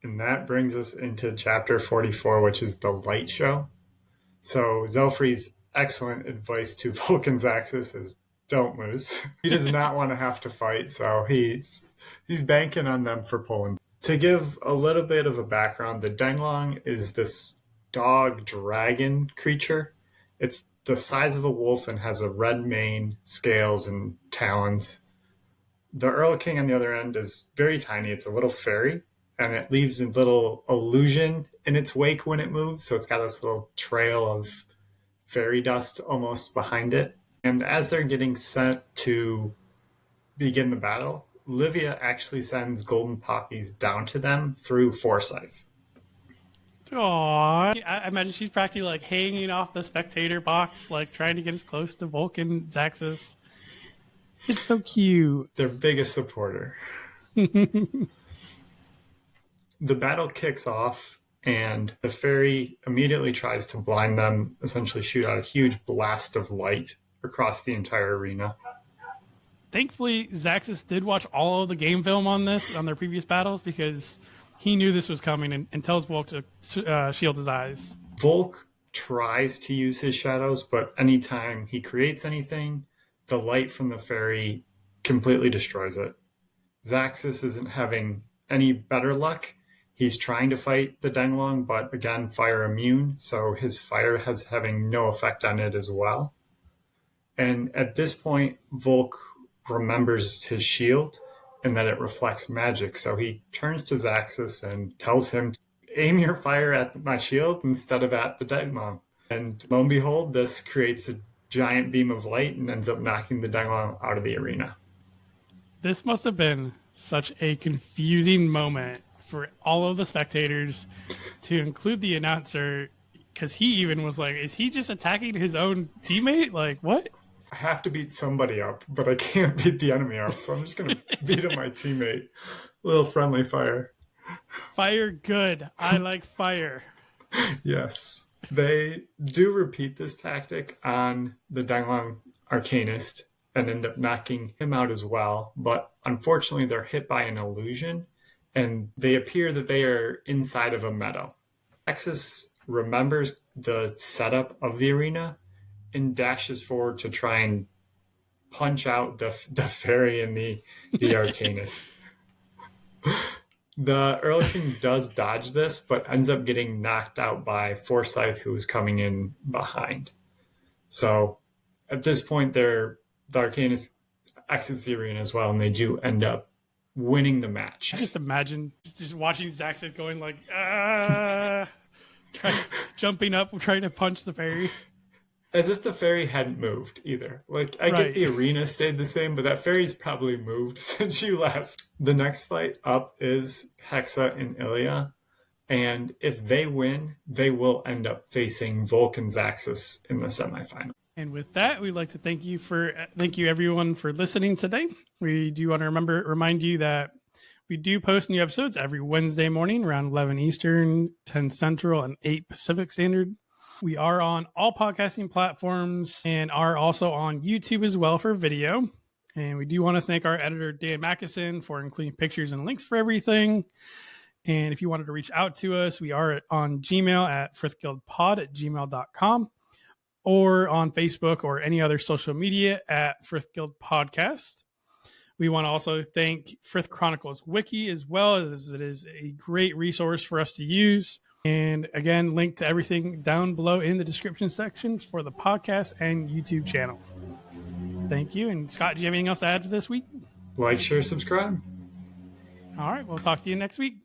And that brings us into chapter 44, which is the light show. So Zelfree's excellent advice to Volke and Zaxis is don't lose. He does not want to have to fight, so he's banking on them for pulling. To give a little bit of a background, the Denglong is this dog dragon creature. It's the size of a wolf and has a red mane, scales, and talons. The Earl King on the other end is very tiny. It's a little fairy, and it leaves a little illusion in its wake when it moves. So it's got this little trail of fairy dust almost behind it. And as they're getting set to begin the battle, Lyvia actually sends golden poppies down to them through Forsyth. Aww. I imagine she's practically like hanging off the spectator box, like trying to get as close to Volke and Zaxis. It's so cute. Their biggest supporter. The battle kicks off, and the fairy immediately tries to blind them, essentially shoot out a huge blast of light across the entire arena. Thankfully, Zaxis did watch all of the game film on this, on their previous battles, because he knew this was coming and tells Volke to shield his eyes. Volke tries to use his shadows, but anytime he creates anything, the light from the fairy completely destroys it. Zaxis isn't having any better luck. He's trying to fight the Denglong, but again, fire immune, so his fire has having no effect on it as well. And at this point, Volke remembers his shield and that it reflects magic, so he turns to Zaxis and tells him, aim your fire at my shield instead of at the Denglong. And lo and behold, this creates a giant beam of light and ends up knocking the Denglong out of the arena. This must have been such a confusing moment for all of the spectators, to include the announcer, because he even was like, is he just attacking his own teammate? Like, what? I have to beat somebody up, but I can't beat the enemy up, so I'm just going to beat up my teammate. A little friendly fire. Fire good. I like fire. Yes. They do repeat this tactic on the Denglong Arcanist and end up knocking him out as well, but unfortunately they're hit by an illusion, and they appear that they are inside of a meadow. Zaxis remembers the setup of the arena and dashes forward to try and punch out the fairy and the Arcanist. The Earl King does dodge this, but ends up getting knocked out by Forsyth, who is coming in behind. So at this point, the Arcanist exits the arena as well, and they do end up winning the match. I just imagine just watching Zaxis going like, jumping up, trying to punch the fairy. As if the fairy hadn't moved either. Like, I get the arena stayed the same, but that fairy's probably moved since you last. The next fight up is Hexa and Illia, and if they win, they will end up facing Volke and Zaxis in the semifinal. And with that, we'd like to thank you everyone for listening today. We do want to remind you that we do post new episodes every Wednesday morning around 11 Eastern, 10 Central, and 8 Pacific Standard. We are on all podcasting platforms and are also on YouTube as well for video. And we do want to thank our editor, Dan Mackison, for including pictures and links for everything. And if you wanted to reach out to us, we are on Gmail at frithguildpod@gmail.com, or on Facebook or any other social media at Frith Guild Podcast. We want to also thank Frith Chronicles Wiki as well, as it is a great resource for us to use. And again, link to everything down below in the description section for the podcast and YouTube channel. Thank you. And Scott, do you have anything else to add to this week? Like, share, subscribe. All right. We'll talk to you next week.